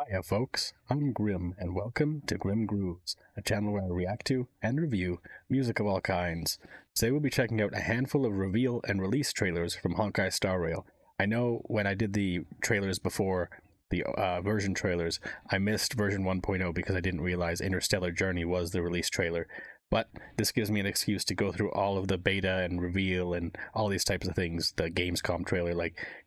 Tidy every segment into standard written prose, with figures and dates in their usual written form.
Hiya folks, I'm Grim and welcome to Grim Grooves, a channel where I react to and review music of all kinds. Today we'll be checking out a handful of reveal and release trailers from Honkai Star Rail. I know when I did the trailers before, the version trailers, I missed version 1.0 because I didn't realize Interstellar Journey was the release trailer. But this gives me an excuse to go through all of the beta and reveal and all these types of things, the Gamescom trailer,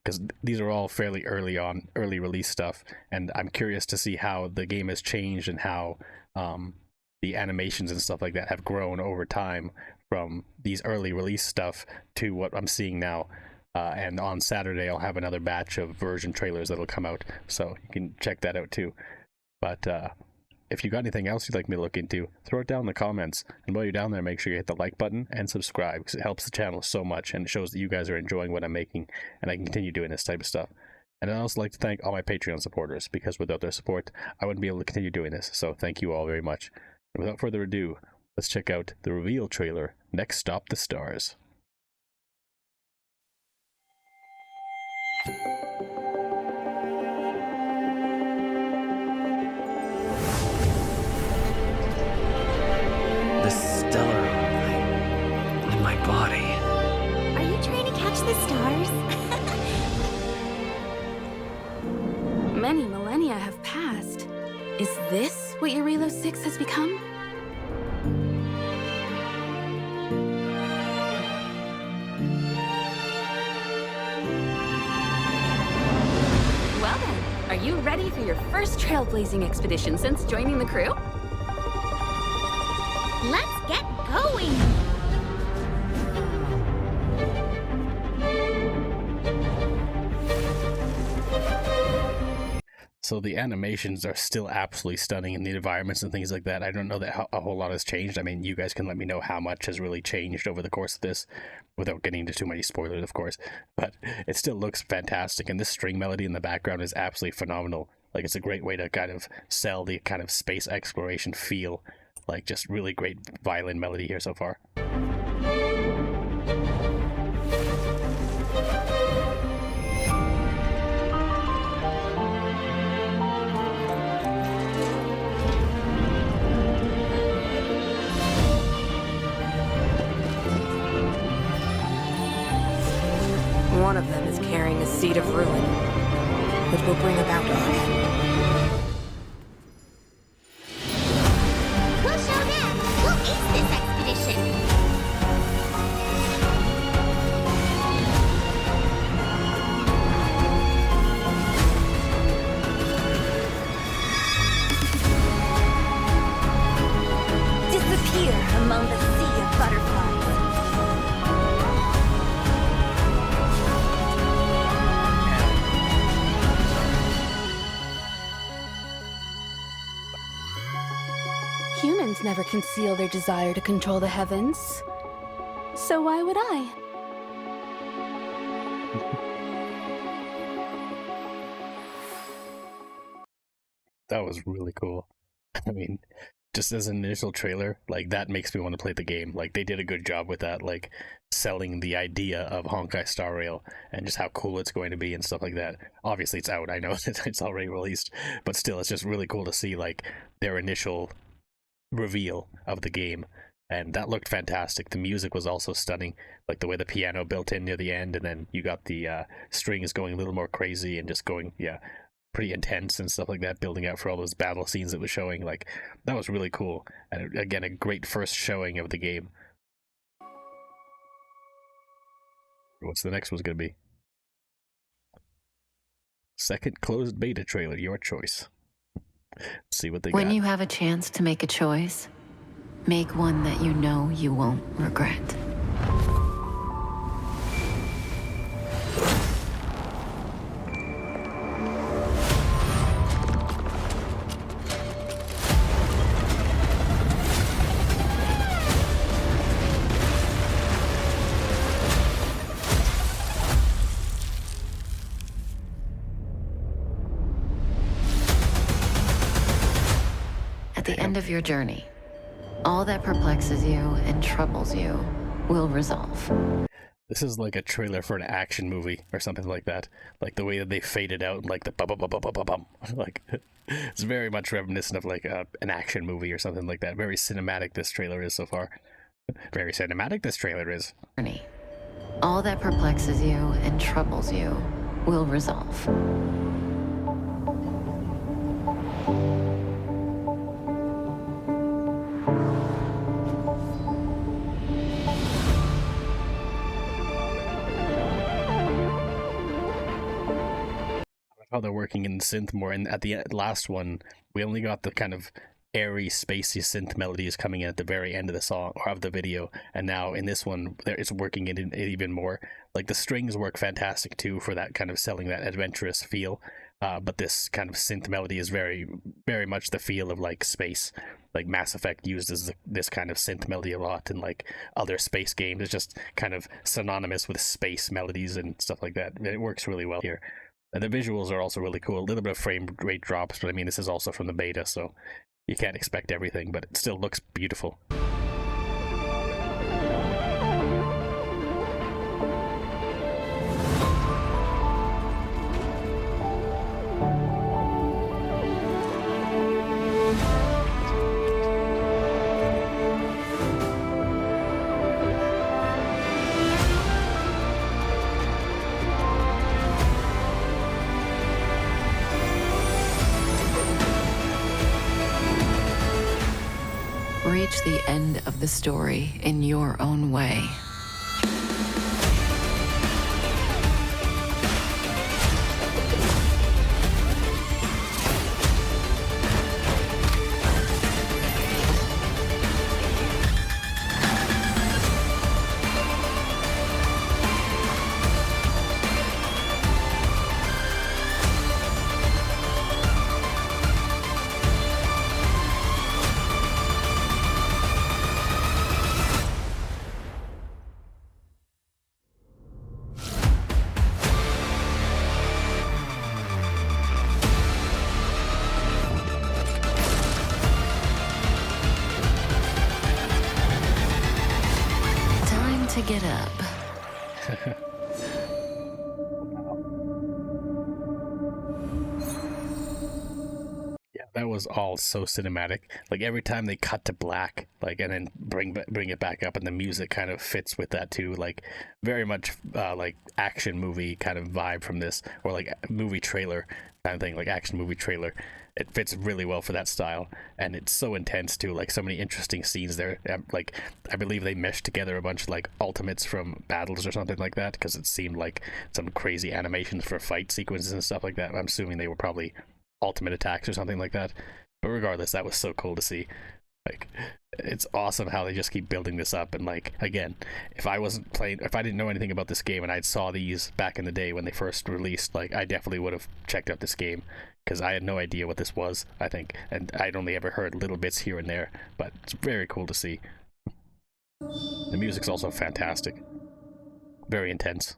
because these are all fairly early release stuff, and I'm curious to see how the game has changed and how the animations and stuff like that have grown over time from these early release stuff to what I'm seeing now. And on Saturday, I'll have another batch of version trailers that'll come out, so you can check that out too. But if you got anything else you'd like me to look into, throw it down in the comments. And while you're down there, make sure you hit the like button and subscribe, because it helps the channel so much and it shows that you guys are enjoying what I'm making and I can continue doing this type of stuff. And I'd also like to thank all my Patreon supporters, because without their support, I wouldn't be able to continue doing this. So thank you all very much. And without further ado, let's check out the reveal trailer, Next Stop the Stars. The stellar in my body. Are you trying to catch the stars? Many millennia have passed. Is this what Eurelo 6 has become? Well then, are you ready for your first trailblazing expedition since joining the crew? Let's get going! So the animations are still absolutely stunning, and the environments and things like that. I don't know that a whole lot has changed. I mean, you guys can let me know how much has really changed over the course of this, without getting into too many spoilers, of course. But it still looks fantastic, and this string melody in the background is absolutely phenomenal. Like, it's a great way to kind of sell the kind of space exploration feel. Like, just really great violin melody here so far. One of them is carrying a seed of ruin, which will bring about our end. We'll show them! We'll ace this expedition! Disappear among the sea of butterflies. Humans never conceal their desire to control the heavens. So why would I? That was really cool. I mean, just as an initial trailer, like, that makes me want to play the game. Like, they did a good job with that, like, selling the idea of Honkai Star Rail and just how cool it's going to be and stuff like that. Obviously, it's out. I know it's already released, but still, it's just really cool to see, like, their initial reveal of the game. And that looked fantastic. The music was also stunning, like the way the piano built in near the end, and then you got the strings going a little more crazy and just going, yeah, pretty intense and stuff like that, building out for all those battle scenes it was showing. Like, that was really cool, and again, a great first showing of the game. What's the next one's gonna be? Second closed beta trailer, your choice. See what they got. When you have a chance to make a choice, make one that you know you won't regret. At the end of your journey, all that perplexes you and troubles you will resolve. This is like a trailer for an action movie or something like that. Like the way that they faded out, like the bum bum bum bum bum bum. Like it's very much reminiscent of like an action movie or something like that. Very cinematic this trailer is so far. Very cinematic this trailer is. All that perplexes you and troubles you will resolve. How they're working in synth more, and at the last one we only got the kind of airy spacey synth melodies coming in at the very end of the song or of the video, and now in this one it's working in it even more. Like the strings work fantastic too for that kind of selling that adventurous feel, but this kind of synth melody is very very much the feel of like space. Like Mass Effect uses this kind of synth melody a lot, and like other space games it's just kind of synonymous with space melodies and stuff like that. It works really well here. And the visuals are also really cool. A little bit of frame rate drops, but I mean, this is also from the beta, so you can't expect everything, but it still looks beautiful. Reach the end of the story in your own way. To get up. Yeah, that was all so cinematic. Like every time they cut to black, like, and then bring it back up, and the music kind of fits with that too. Like very much like action movie kind of vibe from this, or like movie trailer kind of thing, like action movie trailer. It fits really well for that style, and it's so intense too. Like so many interesting scenes there. Like I believe they meshed together a bunch of like ultimates from battles or something like that, because it seemed like some crazy animations for fight sequences and stuff like that. I'm assuming they were probably ultimate attacks or something like that. But regardless, that was so cool to see. Like it's awesome how they just keep building this up. And like again, if I didn't know anything about this game and I saw these back in the day when they first released, like I definitely would have checked out this game, because I had no idea what this was, I think, and I'd only ever heard little bits here and there, but it's very cool to see. The music's also fantastic. Very intense.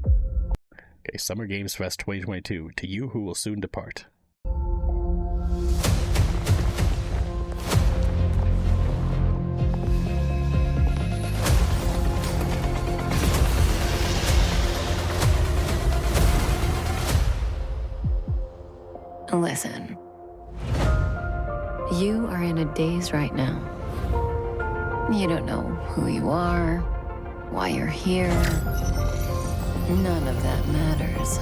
Okay, Summer Games Fest 2022, to you who will soon depart. Listen, you are in a daze right now. You don't know who you are, why you're here. None of that matters.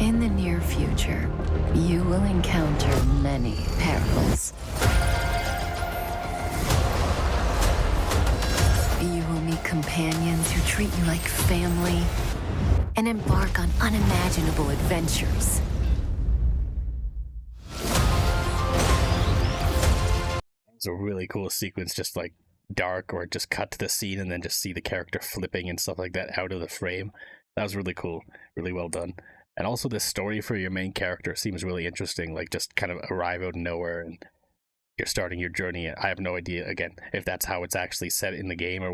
In the near future, you will encounter many perils. You will meet companions who treat you like family and embark on unimaginable adventures. It's a really cool sequence, just like dark, or just cut to the scene and then just see the character flipping and stuff like that out of the frame. That was really cool, really well done. And also this story for your main character seems really interesting, like just kind of arrive out of nowhere and you're starting your journey. I have no idea, again, if that's how it's actually set in the game or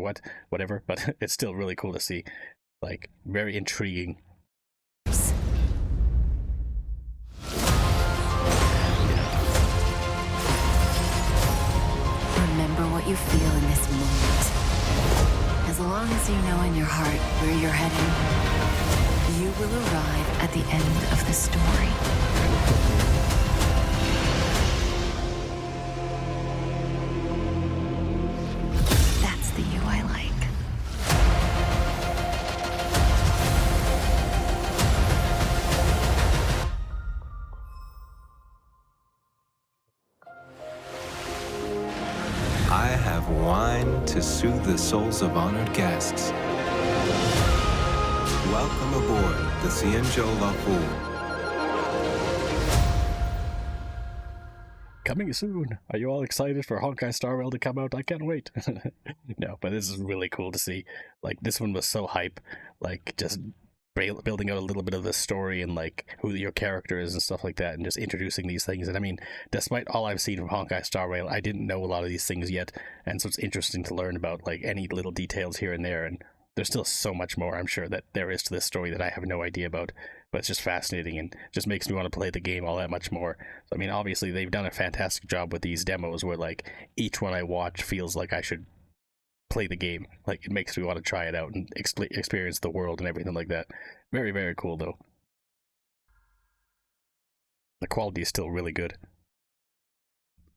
whatever, but it's still really cool to see. Like, very intriguing. Remember what you feel in this moment. As long as you know in your heart where you're heading, you will arrive at the end of the story. That's the you I like. I have wine to soothe the souls of honored guests. Welcome aboard the Cienjo La Fool. Coming soon. Are you all excited for Honkai Star Rail to come out? I can't wait. No, but this is really cool to see. Like, this one was so hype. Like, just building out a little bit of the story and, like, who your character is and stuff like that, and just introducing these things. And I mean, despite all I've seen from Honkai Star Rail, I didn't know a lot of these things yet. And so it's interesting to learn about, like, any little details here and there. And there's still so much more, I'm sure, that there is to this story that I have no idea about. But it's just fascinating and just makes me want to play the game all that much more. So, I mean, obviously, they've done a fantastic job with these demos where, like, each one I watch feels like I should play the game. Like, it makes me want to try it out and experience the world and everything like that. Very, very cool, though. The quality is still really good.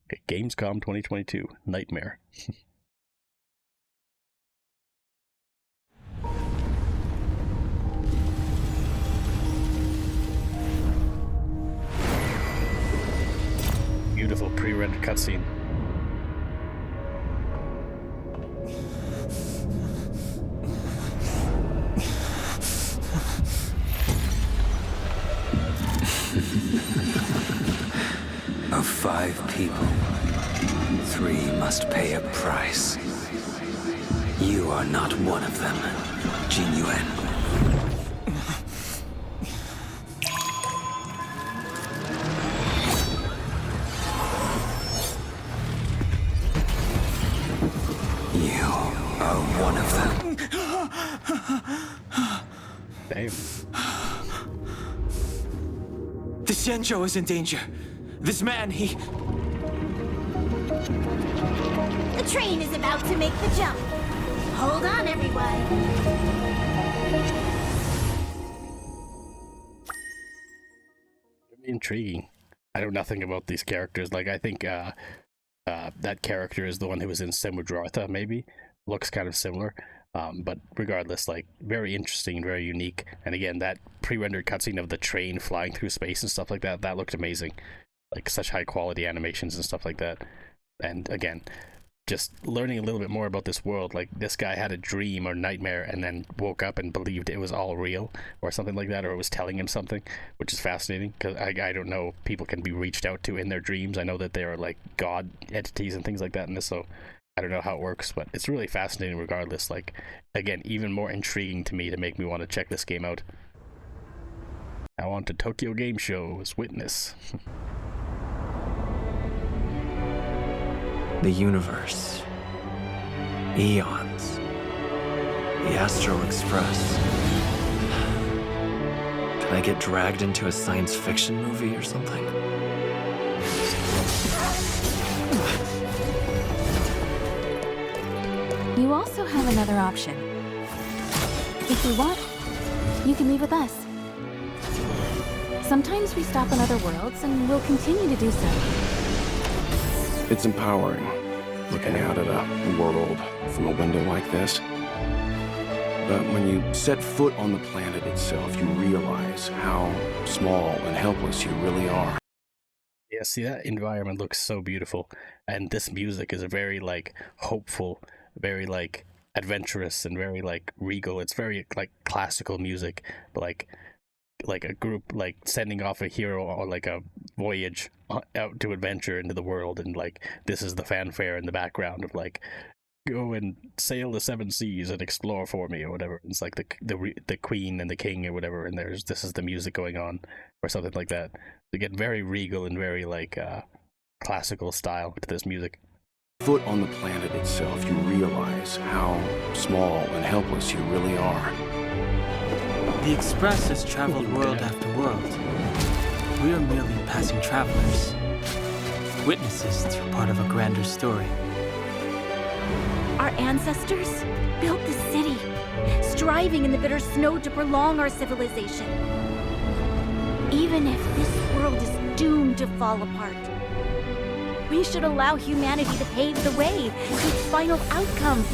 Okay, Gamescom 2022. Nightmare. Beautiful pre-rendered cutscene. Of 5 people, 3 must pay a price. You are not one of them, Jin Yuan. You are one of them. Damn. The Xianzhou is in danger. This man, he... The train is about to make the jump. Hold on, everyone. Intriguing. I know nothing about these characters. Like, I think that character is the one who was in Semudrotha, maybe. Looks kind of similar. But regardless, like, very interesting and very unique. And again, that pre-rendered cutscene of the train flying through space and stuff like that, that looked amazing. Like, such high quality animations and stuff like that. And again, just learning a little bit more about this world. Like, this guy had a dream or nightmare and then woke up and believed it was all real or something like that, or it was telling him something, which is fascinating because I don't know if people can be reached out to in their dreams. I know that they are like god entities and things like that in this, so I don't know how it works, but it's really fascinating regardless. Like, again, even more intriguing to me to make me want to check this game out. Now on to Tokyo Game Show's Witness. The universe. Eons. The Astral Express. Can I get dragged into a science fiction movie or something? You also have another option. If you want, you can leave with us. Sometimes we stop on other worlds, and we'll continue to do so. It's empowering, looking out at a world from a window like this. But when you set foot on the planet itself, you realize how small and helpless you really are. Yeah, see, that environment looks so beautiful, and this music is very, like, hopeful, very, like, adventurous, and very, like, regal. It's very, like, classical music, but, like a group, like, sending off a hero or, like, a voyage out to adventure into the world, and, like, this is the fanfare in the background of, like, go and sail the 7 seas and explore for me or whatever. It's like the queen and the king or whatever, and this is the music going on or something like that. They get very regal and very, like, classical style to this music. Foot on the planet itself, you realize how small and helpless you really are. The Express has traveled world after world. We are merely passing travelers, witnesses to part of a grander story. Our ancestors built the city, striving in the bitter snow to prolong our civilization. Even if this world is doomed to fall apart, we should allow humanity to pave the way to its final outcome.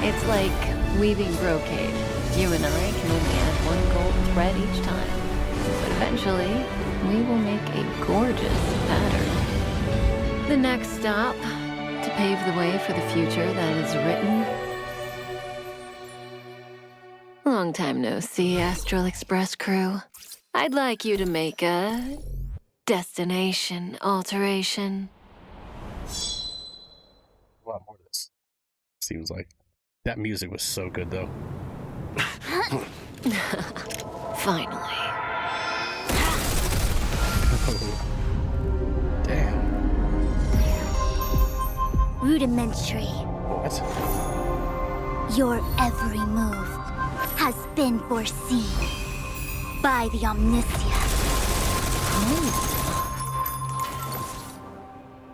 It's like weaving brocade. You and I can only add one gold thread each time. But eventually, we will make a gorgeous pattern. The next stop, to pave the way for the future that is written. Long time no see, Astral Express crew. I'd like you to make a destination alteration. A lot more of this. Seems like. That music was so good, though. Finally. Damn. Rudimentary. What? Your every move has been foreseen by the Omniscient.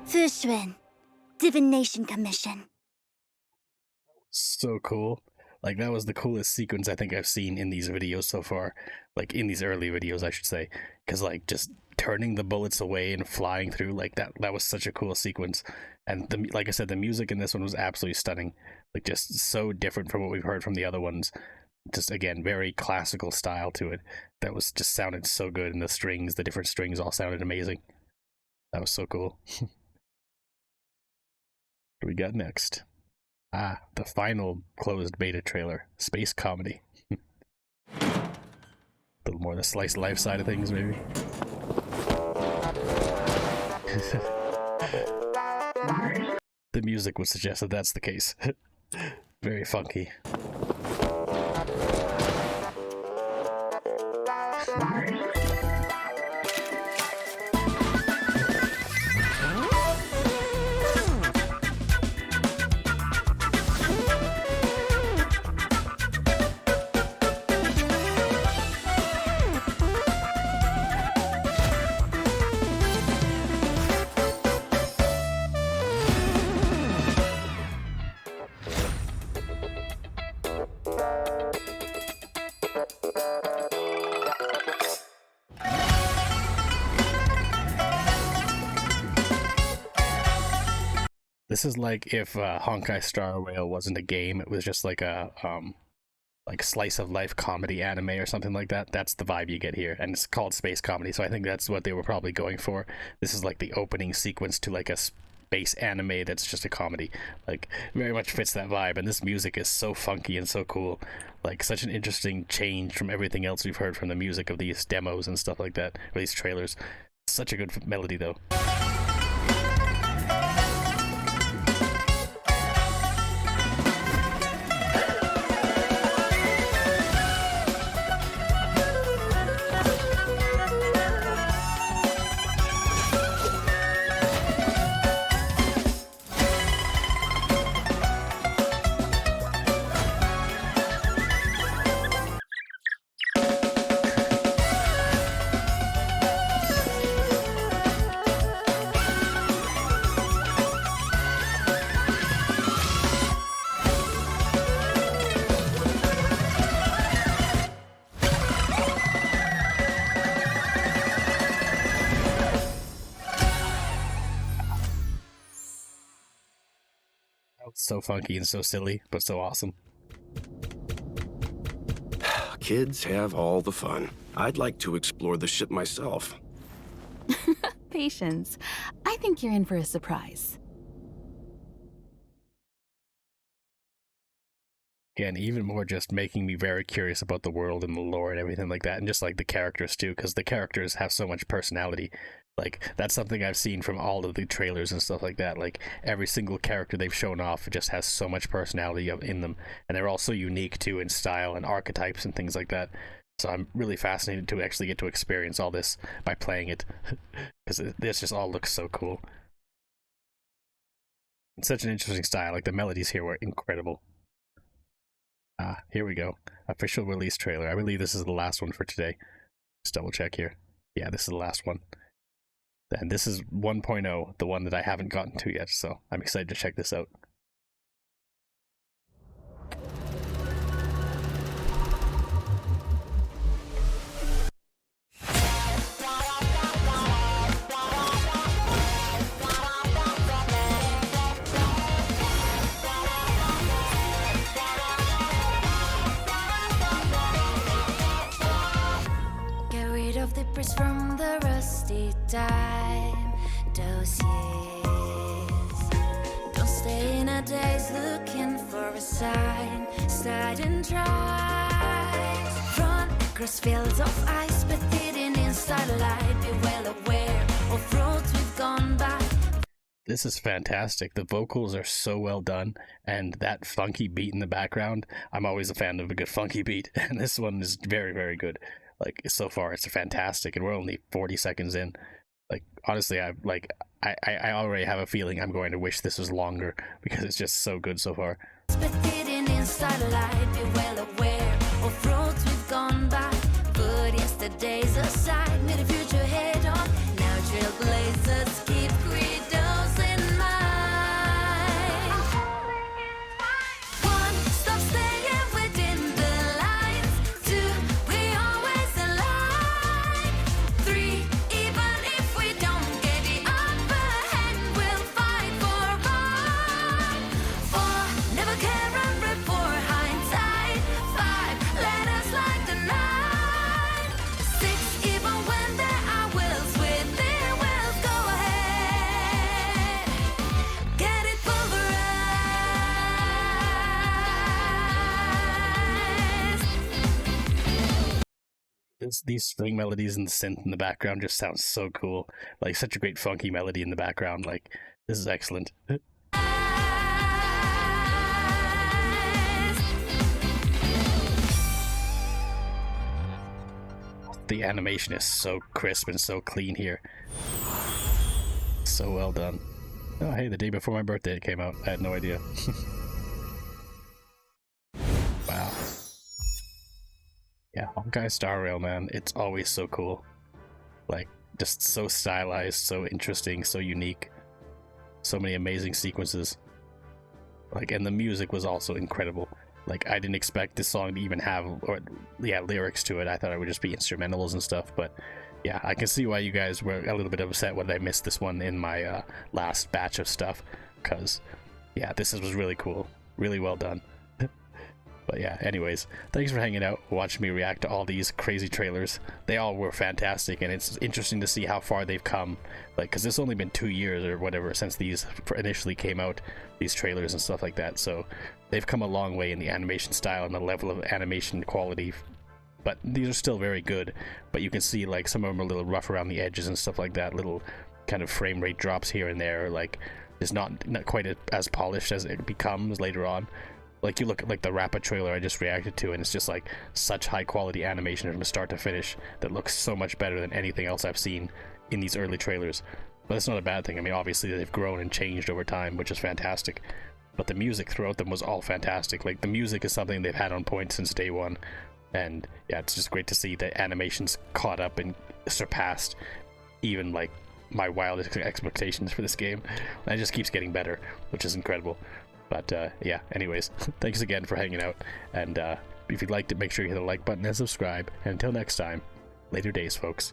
Fushun, Divination Commission. So cool. Like, that was the coolest sequence I think I've seen in these videos so far. Like, in these early videos, I should say. Because, like, just turning the bullets away and flying through, like, that was such a cool sequence. And, like I said, the music in this one was absolutely stunning. Like, just so different from what we've heard from the other ones. Just, again, very classical style to it. That was just sounded so good. And the strings, the different strings all sounded amazing. That was so cool. What do we got next? Ah, the final closed beta trailer. Space comedy. A little more the slice of life side of things, maybe. The music would suggest that that's the case. Very funky. This is like if Honkai Star Rail wasn't a game, it was just like a like slice of life comedy anime or something like that. That's the vibe you get here, and it's called space comedy, so I think that's what they were probably going for. This is like the opening sequence to like a space anime that's just a comedy. Like, very much fits that vibe, and this music is so funky and so cool. Like, such an interesting change from everything else we've heard from the music of these demos and stuff like that, or these trailers. Such a good melody though. So funky and so silly, but so awesome. Kids have all the fun. I'd like to explore the ship myself. Patience. I think you're in for a surprise. Again, even more just making me very curious about the world and the lore and everything like that, and just like the characters too, because the characters have so much personality. Like, that's something I've seen from all of the trailers and stuff like that. Like, every single character they've shown off just has so much personality in them, and they're all so unique too in style and archetypes and things like that. So I'm really fascinated to actually get to experience all this by playing it, because this just all looks so cool. It's such an interesting style. Like, the melodies here were incredible. Ah, here we go. Official release trailer. I believe this is the last one for today. Just double check here. Yeah, this is the last one. And this is 1.0, the one that I haven't gotten to yet, so I'm excited to check this out. From the rusty time dossiers. Don't stay in a daze looking for a sign. Start and try. Run across fields of ice, but hidden in starlight. Be well aware of roads we've gone by. This is fantastic. The vocals are so well done, and that funky beat in the background. I'm always a fan of a good funky beat, and this one is very, very good. Like, so far it's fantastic, and we're only 40 seconds in. Like, honestly, I already have a feeling I'm going to wish this was longer, because it's just so good so far. But hidden in starlight, be well aware of roads we've gone by. Put yesterday's aside, made a future head on. Now trailblazers keep credos in mind. One, stop staying within the lines. Two, we always align. Three, even if we don't get the upper hand, we'll fight for right. Four, never care and report hindsight. Five, let us light the night. Six, even when there are wills within wills, go ahead. Get it pulverized. These string melodies and the synth in the background just sound so cool. Like, such a great funky melody in the background. Like, this is excellent. The animation is so crisp and so clean here. So well done. Oh, hey, the day before my birthday it came out. I had no idea. Wow. Yeah, Honkai Star Rail, man. It's always so cool. Like, just so stylized, so interesting, so unique. So many amazing sequences. Like, and the music was also incredible. Like, I didn't expect this song to even have, lyrics to it. I thought it would just be instrumentals and stuff, but yeah, I can see why you guys were a little bit upset when I missed this one in my last batch of stuff, because, yeah, this was really cool. Really well done. But yeah, anyways, thanks for hanging out, watching me react to all these crazy trailers. They all were fantastic, and it's interesting to see how far they've come. Like, because it's only been 2 years or whatever since these initially came out, these trailers and stuff like that. So they've come a long way in the animation style and the level of animation quality. But these are still very good. But you can see, like, some of them are a little rough around the edges and stuff like that. Little kind of frame rate drops here and there. Like, it's not quite as polished as it becomes later on. Like, you look at, like, the Rappa trailer I just reacted to, and it's just, like, such high-quality animation from start to finish that looks so much better than anything else I've seen in these early trailers. But that's not a bad thing. I mean, obviously, they've grown and changed over time, which is fantastic. But the music throughout them was all fantastic. Like, the music is something they've had on point since day one. And, yeah, it's just great to see the animations caught up and surpassed even, like, my wildest expectations for this game. And it just keeps getting better, which is incredible. But yeah, anyways, thanks again for hanging out, and if you'd like to, make sure you hit the like button and subscribe, and until next time, later days, folks.